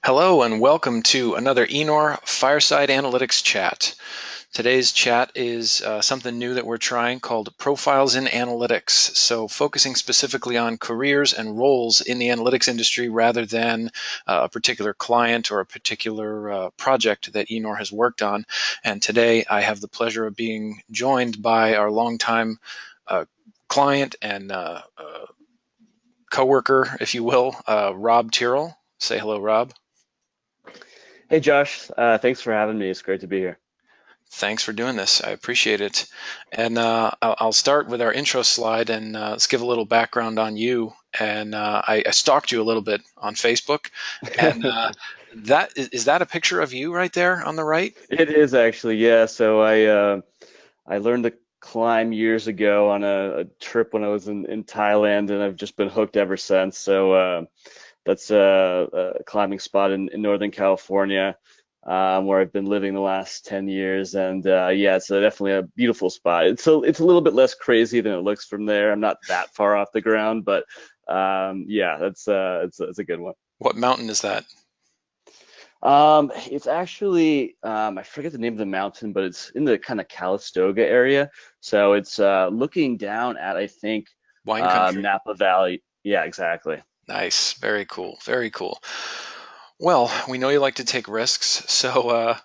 Hello and welcome to another Enor Fireside Analytics Chat. Today's chat is something new that we're trying called Profiles in Analytics. So focusing specifically on careers and roles in the analytics industry rather than a particular client or a particular project that Enor has worked on. And today I have the pleasure of being joined by our longtime client and coworker, if you will, Rob Tyrrell. Say hello, Rob. Hey Josh, thanks for having me. It's great to be here. Thanks for doing this. I appreciate it. And I'll start with our intro slide and let's give a little background on you. And I stalked you a little bit on Facebook. And that is that a picture of you right there on the right? It is actually, yeah. So I learned to climb years ago on a trip when I was in Thailand, and I've just been hooked ever since. So that's a climbing spot in Northern California, where I've been living the last 10 years, and yeah, it's definitely a beautiful spot. It's a little bit less crazy than it looks from there. I'm not that far off the ground, but yeah, it's a good one. What mountain is that? It's actually I forget the name of the mountain, but it's in the kind of Calistoga area. So it's looking down at I think Wine country. Napa Valley. Yeah, exactly. Nice. Very cool. Very cool. Well, we know you like to take risks, so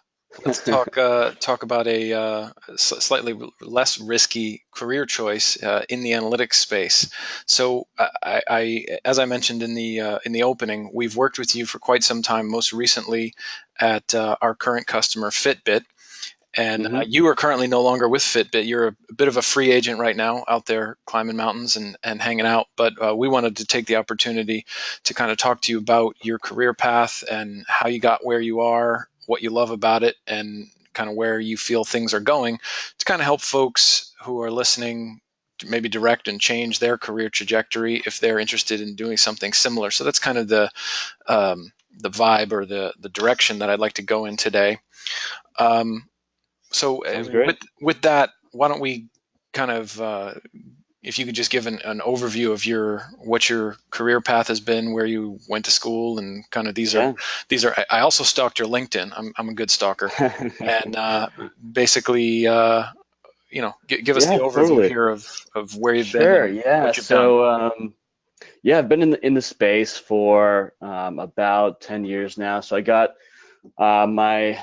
let's talk about a slightly less risky career choice in the analytics space. So, as I mentioned in the opening, we've worked with you for quite some time. Most recently, at our current customer, Fitbit. And Hmm. you are currently no longer with Fitbit. You're a bit of a free agent right now out there climbing mountains and hanging out. But we wanted to take the opportunity to kind of talk to you about your career path and how you got where you are, what you love about it, and kind of where you feel things are going to kind of help folks who are listening to maybe direct and change their career trajectory if they're interested in doing something similar. So that's kind of the vibe or the direction that I'd like to go in today. Um, so Sounds great. with that, why don't we kind of if you could just give an overview of your what your career path has been, where you went to school, and kind of Yeah. these are. I also stalked your LinkedIn. I'm a good stalker, and basically, give us the Yeah, overview totally. here of where you've been Sure. and Yeah. what you've done. So yeah, I've been in the space for about 10 years now. So I got my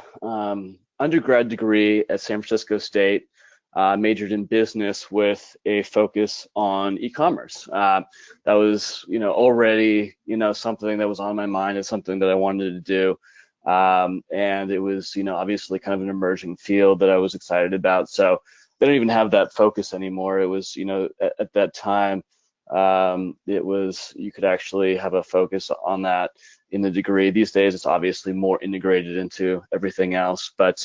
undergrad degree at San Francisco State, majored in business with a focus on e-commerce. That was, already, something that was on my mind. It's something that I wanted to do. And it was, obviously kind of an emerging field that I was excited about. So they don't even have that focus anymore. It was, at that time, it was, you could actually have a focus on that in the degree. These days, it's obviously more integrated into everything else. But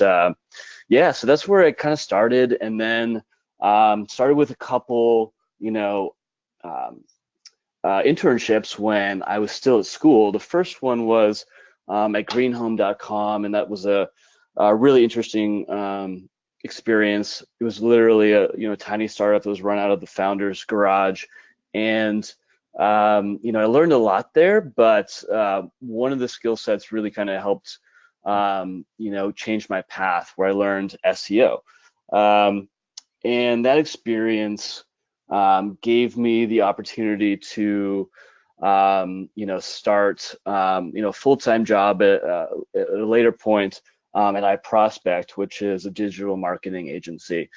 yeah, so that's where it kind of started, and then started with a couple, um, internships when I was still at school. The first one was at greenhome.com, and that was a really interesting experience. It was literally a tiny startup that was run out of the founder's garage, and I learned a lot there. But one of the skill sets really kind of helped change my path, where I learned SEO. Um, and that experience gave me the opportunity to start full-time job at a later point at iProspect, which is a digital marketing agency.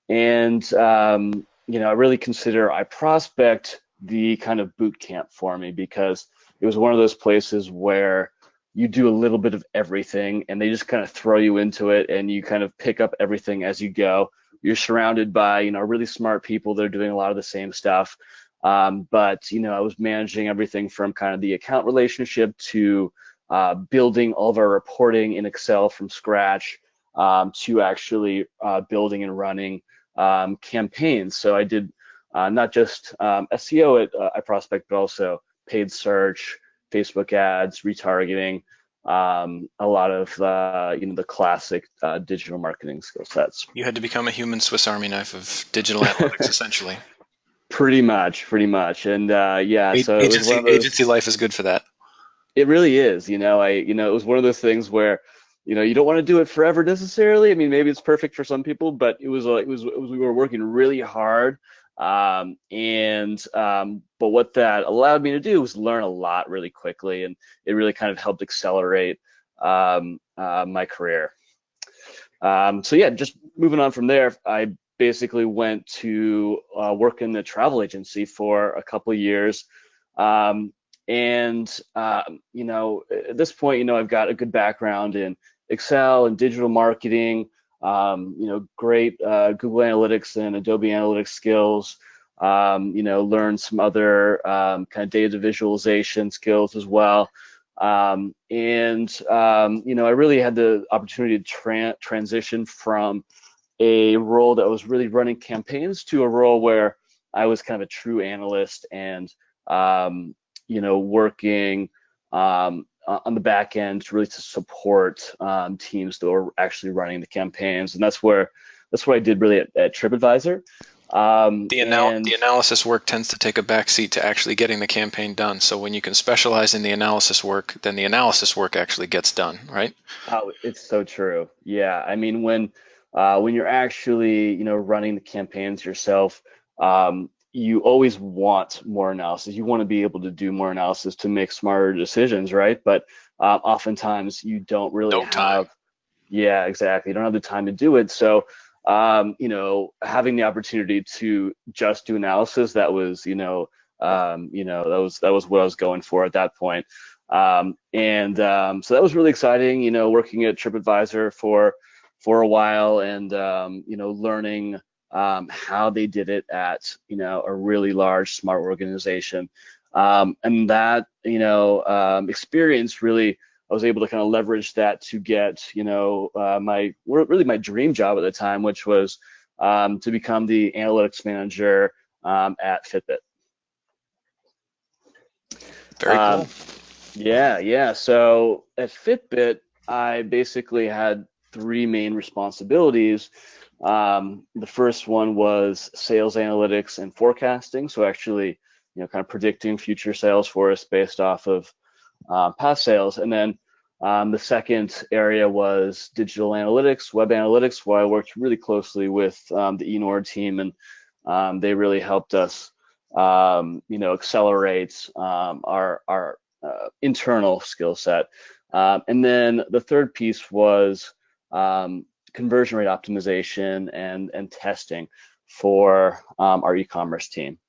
And I really consider iProspect the kind of boot camp for me, because it was one of those places where you do a little bit of everything, and they just kind of throw you into it, and you kind of pick up everything as you go. You're surrounded by really smart people that are doing a lot of the same stuff. But I was managing everything from kind of the account relationship to building all of our reporting in Excel from scratch, to actually building and running campaigns. So I did not just SEO at iProspect, but also paid search, Facebook ads, retargeting, a lot of the classic digital marketing skill sets. You had to become a human Swiss Army knife of digital analytics, essentially. Pretty much, pretty much. And yeah, so it was one of Agency those. life is good for that. It really is. It was one of those things where, you don't want to do it forever necessarily. I mean, maybe it's perfect for some people, but we were working really hard. But what that allowed me to do was learn a lot really quickly, and it really kind of helped accelerate my career. So yeah, just moving on from there, I basically went to work in the travel agency for a couple of years. Um, at this point, I've got a good background in Excel and digital marketing, great Google Analytics and Adobe Analytics skills. Learned some other kind of data visualization skills as well. I really had the opportunity to transition from a role that was really running campaigns to a role where I was kind of a true analyst and, working on the back end to really to support teams that were actually running the campaigns. And that's what I did really at TripAdvisor. The analysis work tends to take a backseat to actually getting the campaign done. So when you can specialize in the analysis work, then the analysis work actually gets done, right? Oh, it's so true. Yeah, I mean when you're actually running the campaigns yourself, you always want more analysis. You want to be able to do more analysis to make smarter decisions, right? But oftentimes you don't really No time. have. Yeah, exactly. You don't have the time to do it. So having the opportunity to just do analysis, that was what I was going for at that point. So that was really exciting, working at TripAdvisor for a while and learning how they did it at a really large smart organization. And that experience really I was able to kind of leverage that to get my dream job at the time, which was to become the analytics manager at Fitbit. Very Um, cool. yeah. So at Fitbit, I basically had three main responsibilities. The first one was sales analytics and forecasting. So actually, kind of predicting future sales for us based off of past sales. And then the second area was digital analytics, web analytics, where I worked really closely with the eNord team, and they really helped us, accelerate our internal skill set. And then the third piece was conversion rate optimization and testing for our e-commerce team.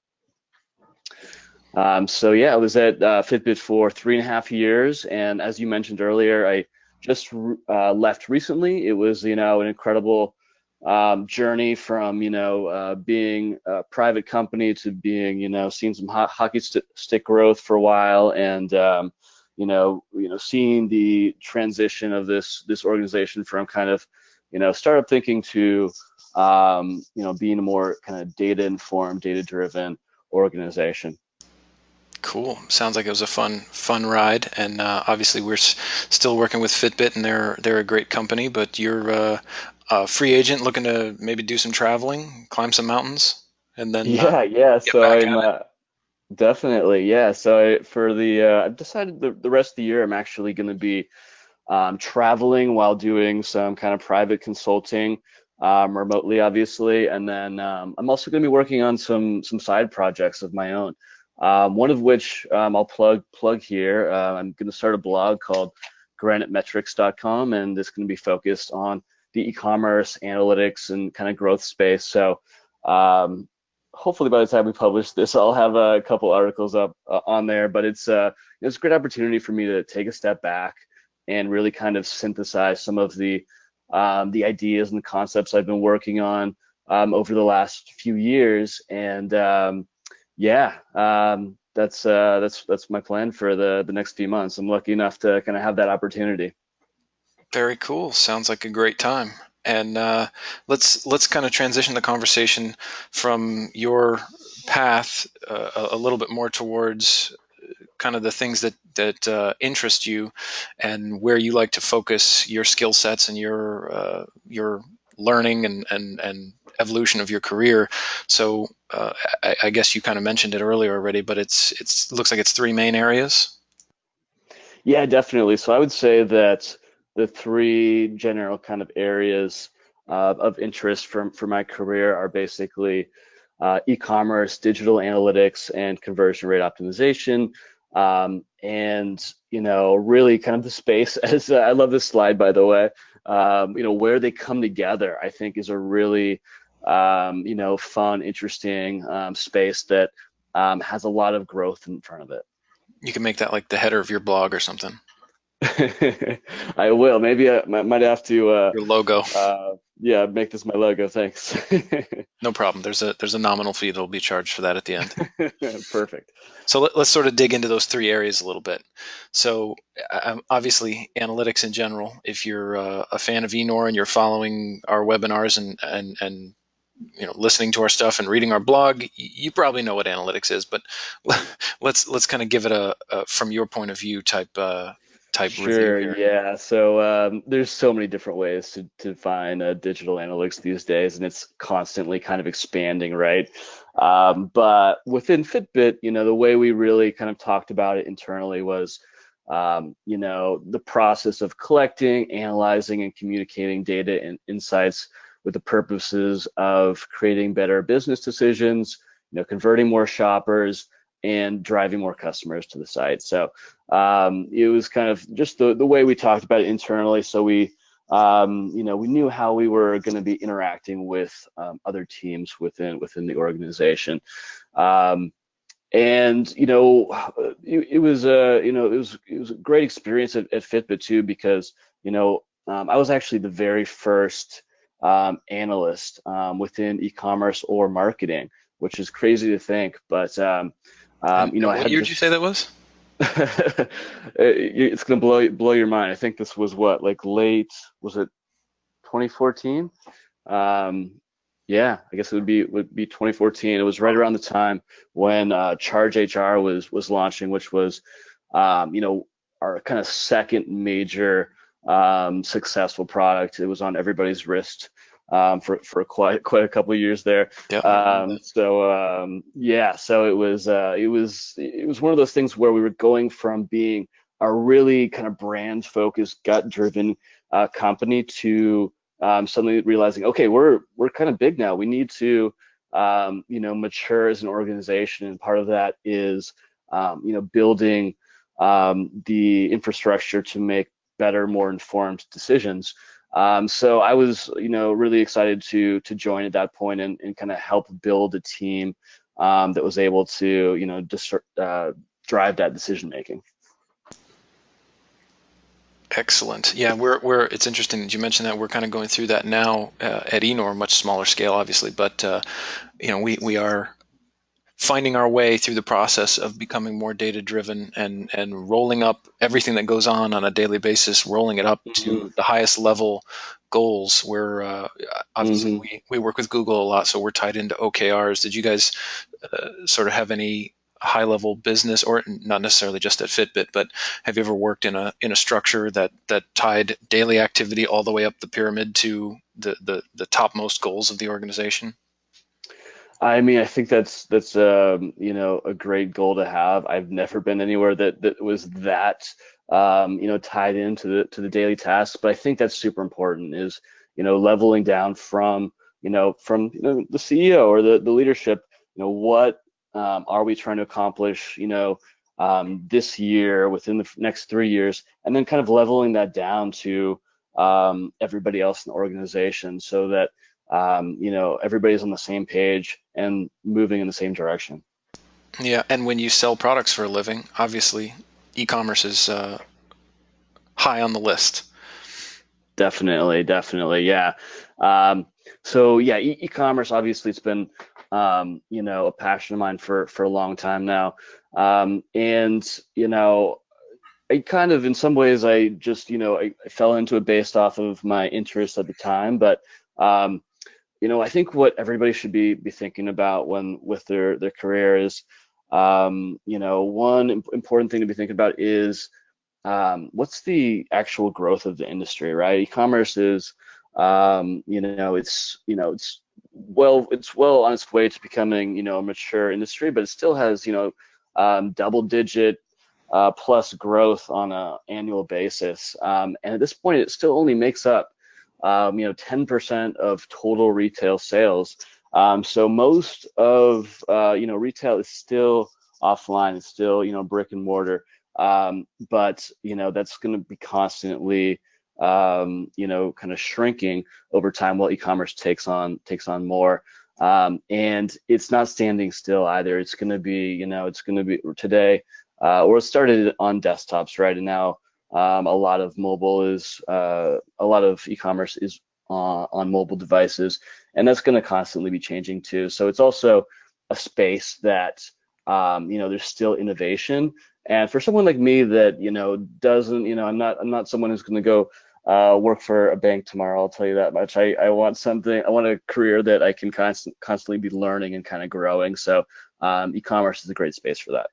So yeah, I was at Fitbit for 3.5 years, and as you mentioned earlier, I just left recently. It was an incredible journey from being a private company to being seeing some hockey stick growth for a while, and seeing the transition of this organization from kind of startup thinking to being a more kind of data informed, data driven organization. Cool. Sounds like it was a fun ride. And obviously, we're still working with Fitbit, and they're a great company. But you're a free agent looking to maybe do some traveling, climb some mountains, and then Yeah. get So back I'm at it. definitely, yeah. I've decided the rest of the year I'm actually going to be traveling while doing some kind of private consulting remotely, obviously, and then I'm also going to be working on some side projects of my own. One of which I'll plug here. I'm going to start a blog called granitemetrics.com, and it's going to be focused on the e-commerce analytics and kind of growth space. So um, hopefully by the time we publish this, I'll have a couple articles up on there. But it's a great opportunity for me to take a step back and really kind of synthesize some of the ideas and the concepts I've been working on over the last few years. And yeah, that's my plan for the next few months. I'm lucky enough to kind of have that opportunity. Very cool. Sounds like a great time. And let's kind of transition the conversation from your path a little bit more towards kind of the things that interest you and where you like to focus your skill sets and your learning and evolution of your career. So I guess you kind of mentioned it earlier already, but it looks like it's three main areas. Yeah, definitely. So I would say that the three general kind of areas of interest for my career are basically e-commerce, digital analytics, and conversion rate optimization. And really kind of the space as I love this slide, by the way. Where they come together, I think, is a really fun, interesting space that has a lot of growth in front of it. You can make that like the header of your blog or something. I will. Maybe I might have to, Your logo. yeah, make this my logo. Thanks. No problem. There's a nominal fee that'll be charged for that at the end. Perfect. So let's sort of dig into those three areas a little bit. So obviously, analytics in general. If you're a fan of Enor and you're following our webinars and listening to our stuff and reading our blog, you probably know what analytics is. But let's kind of give it a from your point of view type review Sure, here. yeah. So there's so many different ways to define digital analytics these days, and it's constantly kind of expanding, right? But within Fitbit, the way we really kind of talked about it internally was, the process of collecting, analyzing, and communicating data and insights with the purposes of creating better business decisions, converting more shoppers, and driving more customers to the site. So it was kind of just the way we talked about it internally. So we knew how we were going to be interacting with other teams within the organization. And it was a great experience at Fitbit too, because I was actually the very first analyst within e-commerce or marketing, which is crazy to think, but And I what had year did you say this. that was? It's gonna blow your mind. I think this was what, like late, was it 2014? Um, yeah, I guess it would be 2014. It was right around the time when Charge HR was launching, which was our kind of second major successful product. It was on everybody's wrist for quite a couple of years there. Yep, I remember that. Yeah, so it was one of those things where we were going from being a really kind of brand focused, gut driven company to suddenly realizing, okay, we're kind of big now. We need to mature as an organization, and part of that is building the infrastructure to make better, more informed decisions. So I was, really excited to join at that point and kind of help build a team that was able to, drive that decision making. Excellent. Yeah, we're. It's interesting that you mentioned that. We're kind of going through that now at Enor, much smaller scale, obviously, but we are finding our way through the process of becoming more data driven and rolling up everything that goes on a daily basis, rolling it up Hmm. to the highest level goals. Where obviously Hmm. we work with Google a lot, so we're tied into OKRs. Did you guys sort of have any high level business, or not necessarily just at Fitbit, but have you ever worked in a structure that tied daily activity all the way up the pyramid to the topmost goals of the organization? I mean, I think that's a great goal to have. I've never been anywhere that was that tied into the daily tasks, but I think that's super important, is leveling down from the CEO or the leadership. What are we trying to accomplish this year, within the next 3 years, and then kind of leveling that down to everybody else in the organization, so that everybody's on the same page and moving in the same direction. Yeah, and when you sell products for a living, obviously e-commerce is high on the list. Definitely, definitely, yeah. Um, so yeah, e-commerce, obviously, it's been a passion of mine for a long time now. And I kind of, in some ways, I just I fell into it based off of my interest at the time. But I think what everybody should be thinking about when with their career is, one important thing to be thinking about is what's the actual growth of the industry, right? E-commerce is, it's well on its way to becoming, a mature industry, but it still has, double digit plus growth on an annual basis. And at this point, it still only makes up 10% of total retail sales. So most of retail is still offline. It's still brick and mortar. But that's going to be constantly kind of shrinking over time while e-commerce takes on more. And it's not standing still either. It's going to be today, or it started on desktops, right? And now a lot of e-commerce is on mobile devices, and that's going to constantly be changing too. So it's also a space that there's still innovation. And for someone like me that doesn't, I'm not someone who's going to go work for a bank tomorrow. I'll tell you that much. I want something. I want a career that I can constantly be learning and kind of growing. So e-commerce is a great space for that.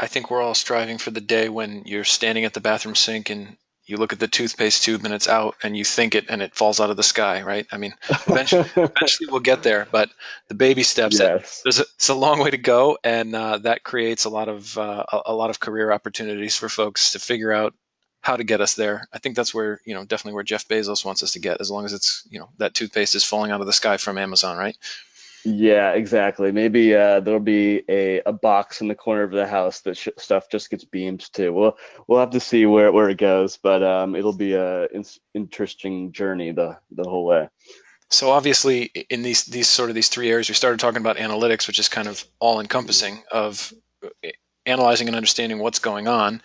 I think we're all striving for the day when you're standing at the bathroom sink and you look at the toothpaste tube and it's out and you think it and it falls out of the sky, right? I mean, eventually we'll get there, but the baby steps, Yes. it's a long way to go, and that creates a lot of career opportunities for folks to figure out how to get us there. I think that's where, definitely where Jeff Bezos wants us to get, as long as it's, that toothpaste is falling out of the sky from Amazon, right? Yeah, exactly. Maybe there'll be a box in the corner of the house that stuff just gets beamed to. We'll have to see where it goes, but it'll be a interesting journey the whole way. So obviously, in these three areas, we started talking about analytics, which is kind of all encompassing of analyzing and understanding what's going on,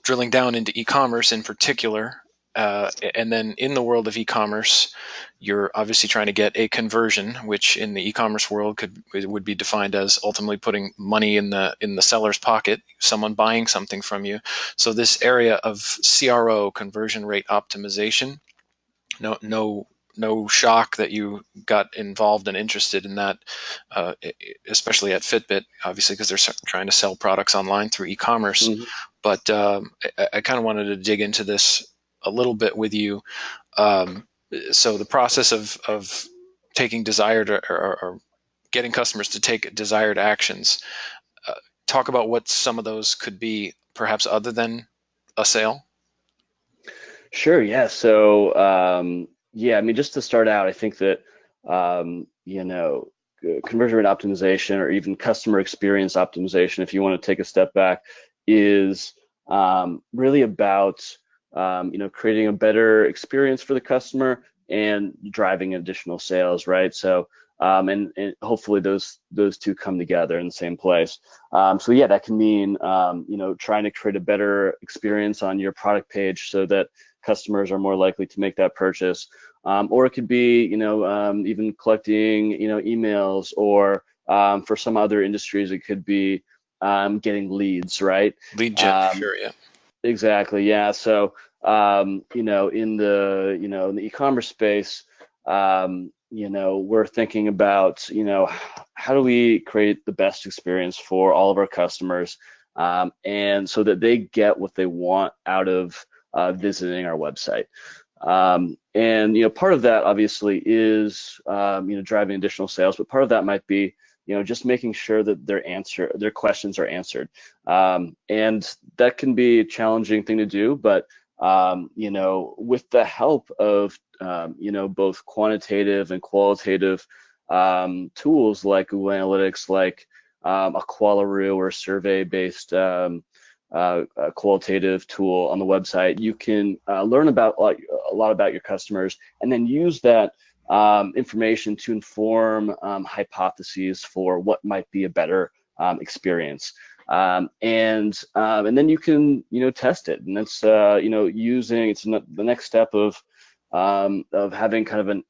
drilling down into e-commerce in particular, and then in the world of e-commerce, you're obviously trying to get a conversion, which in the e-commerce world would be defined as ultimately putting money in the seller's pocket, someone buying something from you. So this area of CRO, conversion rate optimization, no shock that you got involved and interested in that, especially at Fitbit, obviously, because they're trying to sell products online through e-commerce. Mhm. But I kind of wanted to dig into this a little bit with you. Um, so the process of taking desired, or getting customers to take desired actions. Uh, Talk about what some of those could be, perhaps other than a sale. Sure, yeah. So, yeah, I mean, just to start out, I think that, conversion rate optimization or even customer experience optimization, if you want to take a step back, is really about, creating a better experience for the customer and driving additional sales, right? So, and hopefully those two come together in the same place. So yeah, that can mean, trying to create a better experience on your product page so that customers are more likely to make that purchase. Or it could be, even collecting, emails, or for some other industries, it could be getting leads, right? Lead gen, for Um, sure, yeah. exactly, yeah. So, in the e-commerce space, we're thinking about, how do we create the best experience for all of our customers, and so that they get what they want out of visiting our website. And part of that obviously is driving additional sales, but part of that might be just making sure that their questions are answered. And that can be a challenging thing to do, but with the help of both quantitative and qualitative tools like Google Analytics, like a Qualaroo or survey-based qualitative tool on the website, you can learn about a lot about your customers, and then use that information to inform hypotheses for what might be a better experience. And then you can test it, and that's using it's the next step of having kind of an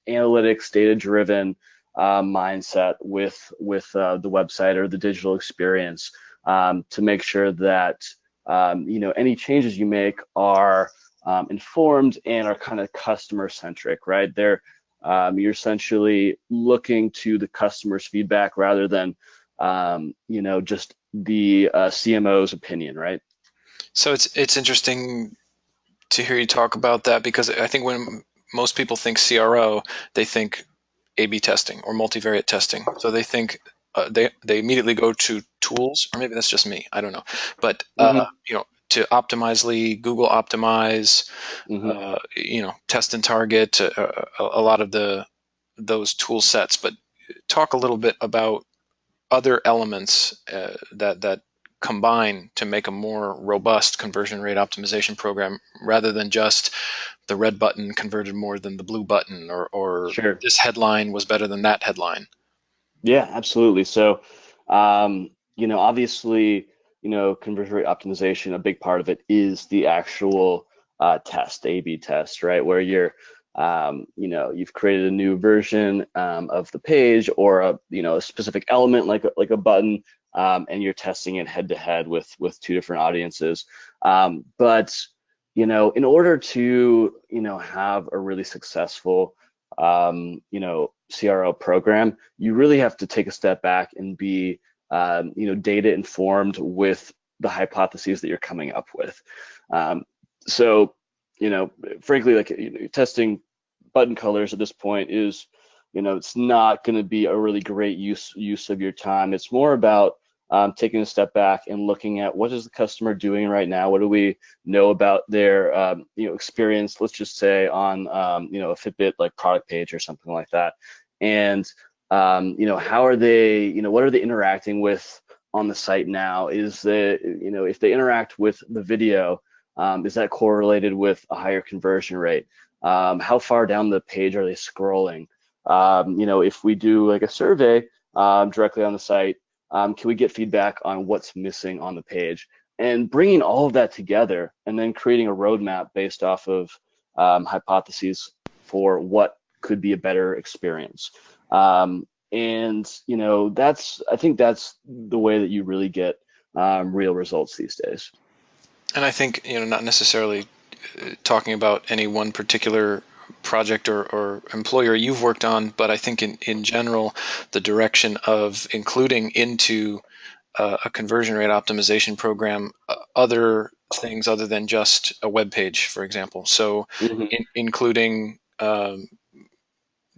analytics data driven mindset with the website or the digital experience, to make sure that any changes you make are informed and are kind of customer centric, right? You're essentially looking to the customer's feedback rather than just the CMO's opinion, right? So it's interesting to hear you talk about that, because I think when most people think CRO, they think A/B testing or multivariate testing. So they think they immediately go to tools, or maybe that's just me. I don't know, but Hmm. to Optimizely, Google Optimize, Hmm. Test and Target, a lot of those tool sets. But talk a little bit about other elements that combine to make a more robust conversion rate optimization program, rather than just the red button converted more than the blue button, or Sure. this headline was better than that headline. Yeah, absolutely. So, obviously, conversion rate optimization, a big part of it is the actual test, A/B test, right? Where you've created a new version of the page, or a specific element like a button, and you're testing it head to head with two different audiences. But in order to, have a really successful, CRO program, you really have to take a step back and be, data informed with the hypotheses that you're coming up with. Um, so, frankly, like, testing button colors at this point is, it's not going to be a really great use of your time. It's more about taking a step back and looking at what is the customer doing right now. What do we know about their experience? Let's just say on a Fitbit like product page or something like that, and how are they? What are they interacting with on the site now? Is if they interact with the video, is that correlated with a higher conversion rate? How far down the page are they scrolling? If we do like a survey directly on the site, can we get feedback on what's missing on the page? And bringing all of that together and then creating a roadmap based off of hypotheses for what could be a better experience. And I think that's the way that you really get real results these days. And I think, not necessarily talking about any one particular project or employer you've worked on, but I think in general, the direction of including into a conversion rate optimization program other things other than just a web page, for example. So Hmm. including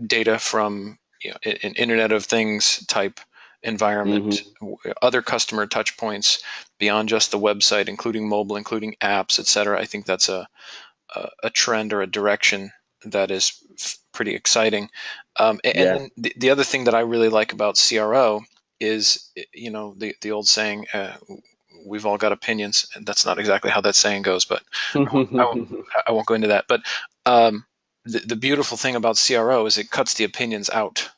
data from an Internet of Things type environment, Hmm. other customer touch points beyond just the website, including mobile, including apps, etc. I think that's a trend or a direction that is pretty exciting. And Yeah. then the other thing that I really like about CRO is, the old saying, we've all got opinions. And that's not exactly how that saying goes, but I won't, I won't go into that. But the beautiful thing about CRO is it cuts the opinions out.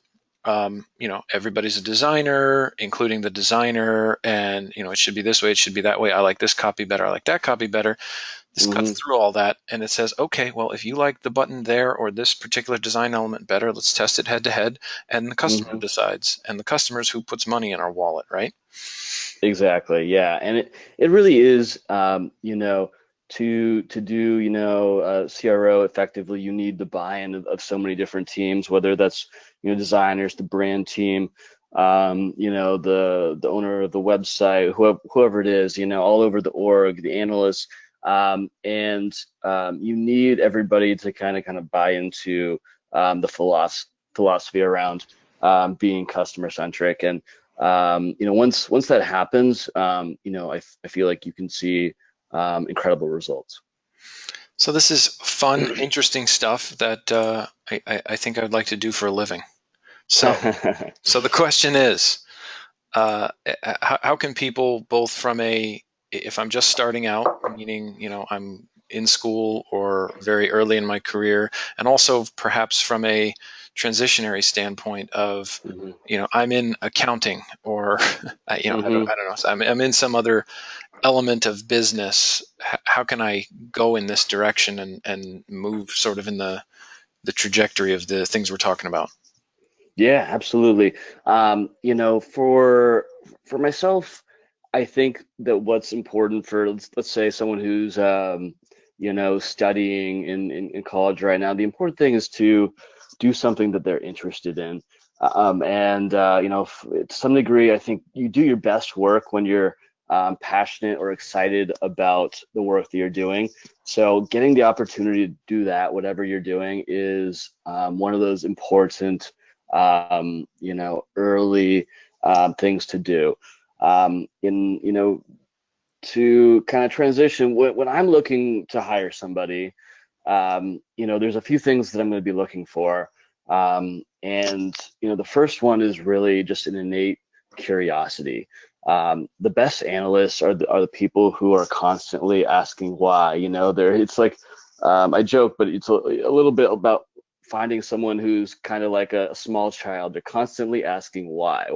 Everybody's a designer, including the designer, and it should be this way, it should be that way. I like this copy better, I like that copy better. This cuts Hmm. through all that, and it says, okay, well, if you like the button there or this particular design element better, let's test it head to head, and the customer Hmm. decides. And the customer's who puts money in our wallet, right? Exactly. Yeah. And it really is, to do, CRO effectively, you need the buy-in of so many different teams, whether that's, designers, the brand team, the owner of the website, whoever it is, all over the org, the analysts, and you need everybody to kind of buy into the philosophy around being customer centric. And once that happens, I feel like you can see incredible results. So this is fun, interesting stuff that I think I would like to do for a living. So, so the question is, how can people, both from if I'm just starting out, meaning, I'm in school or very early in my career, and also perhaps from a transitionary standpoint of, Hmm. I'm in accounting, or, Hmm. I don't know, so I'm in some other element of business. How can I go in this direction and move sort of in the trajectory of the things we're talking about? Yeah, absolutely. For myself, I think that what's important for, let's say, someone who's studying in college right now, the important thing is to do something that they're interested in. And to some degree, I think you do your best work when you're passionate or excited about the work that you're doing. So getting the opportunity to do that, whatever you're doing, is one of those important early things to do. In to kind of transition, when I'm looking to hire somebody, there's a few things that I'm going to be looking for. And the first one is really just an innate curiosity. The best analysts are the people who are constantly asking why. It's like, I joke, but it's a little bit about finding someone who's kind of like a small child. They're constantly asking why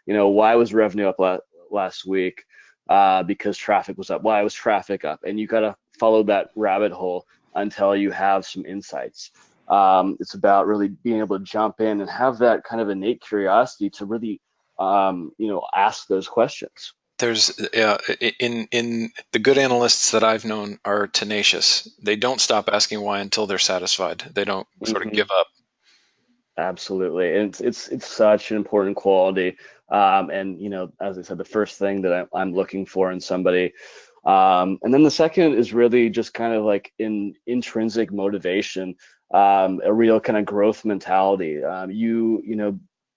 was revenue up last week? Because traffic was up. Why was traffic up? And you got to follow that rabbit hole until you have some insights. It's about really being able to jump in and have that kind of innate curiosity to really, ask those questions. There's in the good analysts that I've known are tenacious. They don't stop asking why until they're satisfied. They don't sort of Hmm. give up. Absolutely, and it's such an important quality. And as I said, the first thing that I'm looking for in somebody, and then the second is really just kind of like in intrinsic motivation, a real kind of growth mentality.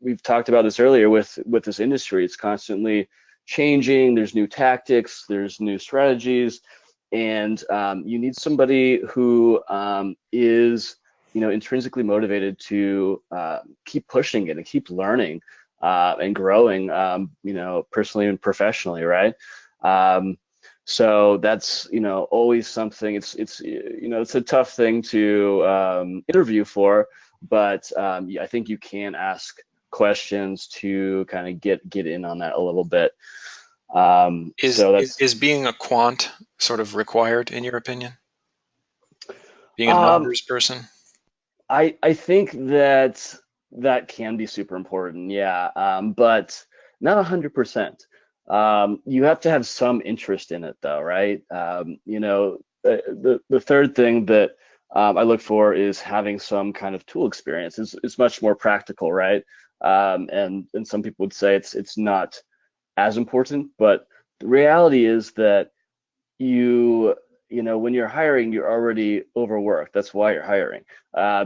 We've talked about this earlier with this industry. It's constantly changing. There's new tactics. There's new strategies, and you need somebody who is intrinsically motivated to keep pushing it and keep learning and growing, personally and professionally, right? Um, so that's always something. It's a tough thing to interview for, but I think you can ask questions to kind of get in on that a little bit. Is, So is that's is being a quant sort of required in your opinion? Being a um, numbers person? I think that can be super important, yeah, but not 100%. You have to have some interest in it, though, right? The third thing that I look for is having some kind of tool experience. It's much more practical, right? And some people would say it's not as important, but the reality is that when you're hiring, you're already overworked. That's why you're hiring.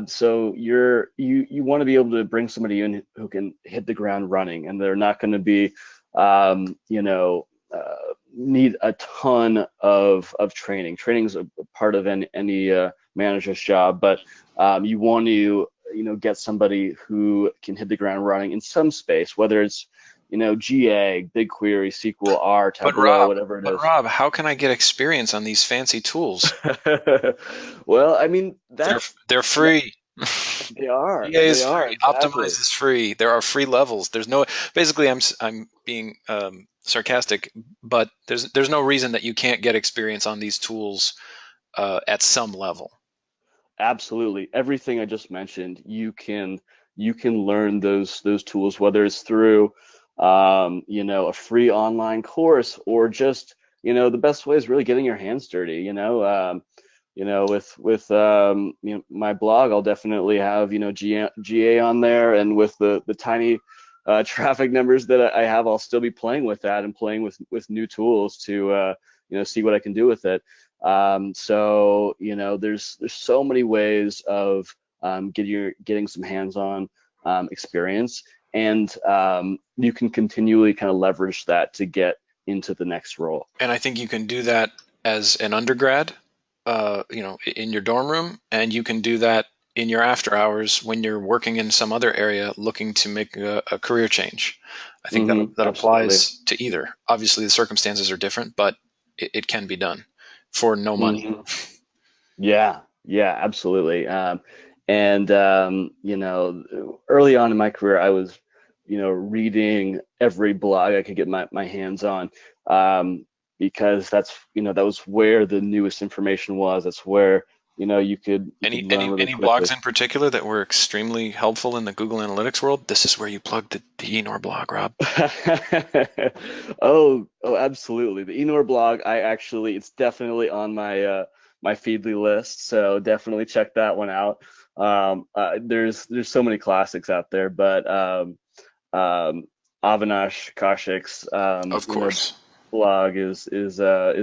So you want to be able to bring somebody in who can hit the ground running, and they're not going to be need a ton of training. Training is a part of any manager's job, but you want to get somebody who can hit the ground running in some space, whether it's GA, BigQuery, SQL, R, But Tableau, Rob, whatever it but is. Rob, how can I get experience on these fancy tools? Well, I mean, They're that's they're that free. they are. EA They is are free. exactly. Optimize is free. There are free levels. There's no basically I'm being sarcastic, but there's no reason that you can't get experience on these tools at some level. Absolutely. Everything I just mentioned, you can learn those tools, whether it's through a free online course or just, the best way is really getting your hands dirty, with my blog, I'll definitely have, GA on there, and with the tiny traffic numbers that I have, I'll still be playing with that and playing with new tools to see what I can do with it. So there's so many ways of getting some hands-on experience, and you can continually kind of leverage that to get into the next role. And I think you can do that as an undergrad, in your dorm room, and you can do that in your after hours when you're working in some other area looking to make a career change. I think that Absolutely. applies to either. Obviously, the circumstances are different, but it can be done for no money. hmm Yeah, yeah, absolutely. And early on in my career, I was, reading every blog I could get my hands on, because that was where the newest information was. That's where, you could Any learn any really any blogs quickly. in particular that were extremely helpful in the Google Analytics world? This is where you plug the Enor blog, Rob. Oh, absolutely. The Enor blog, it's definitely on my Feedly list, so definitely check that one out. There's so many classics out there, but um, Avinash Kaushik's Of course. blog is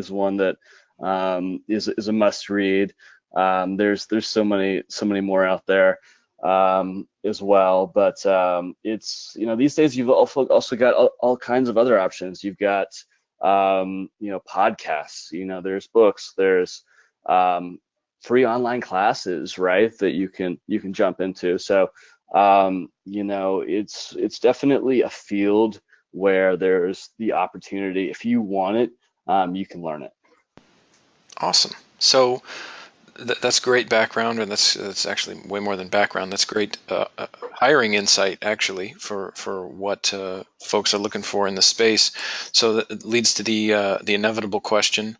one that is a must read. There's so many more out there. as well. But it's, these days you've also got all kinds of other options. You've got, podcasts, there's books, there's um, free online classes, right, that you can jump into. So, it's definitely a field where there's the opportunity. If you want it, you can learn it. Awesome. So that's great background, and that's actually way more than background. That's great hiring insight, actually, for what folks are looking for in the space. So that leads to the inevitable question: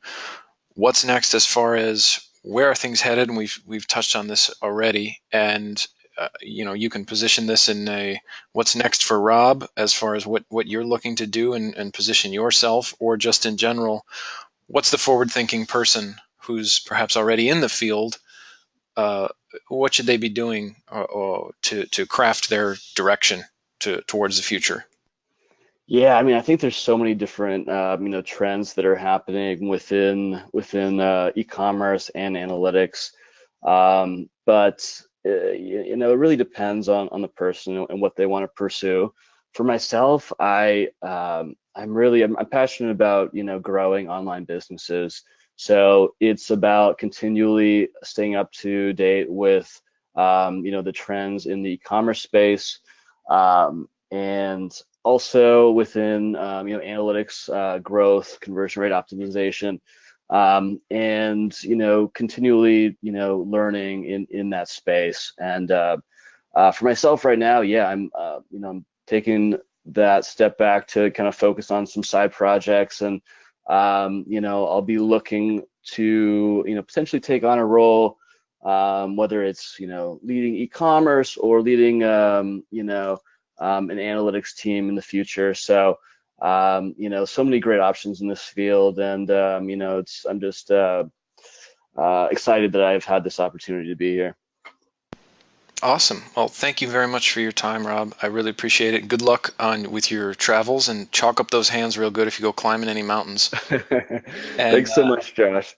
what's next as far as where are things headed? And we've touched on this already, and you can position this in a what's next for Rob as far as what you're looking to do and position yourself, or just in general, what's the forward-thinking person who's perhaps already in the field, uh, what should they be doing to craft their direction towards the future? Yeah, I mean, I think there's so many different trends that are happening within e-commerce and analytics. But it really depends on the person and what they want to pursue. For myself, I'm passionate about growing online businesses. So it's about continually staying up to date with the trends in the e-commerce space. And also within analytics, growth, conversion rate optimization, and continually learning in that space. And for myself right now, yeah, I'm taking that step back to kind of focus on some side projects, and I'll be looking to potentially take on a role, whether it's leading e-commerce or leading an analytics team in the future. So, so many great options in this field, and I'm just excited that I've had this opportunity to be here. Awesome. Well, thank you very much for your time, Rob. I really appreciate it. Good luck on with your travels, and chalk up those hands real good if you go climbing any mountains. And Thanks so much, Josh.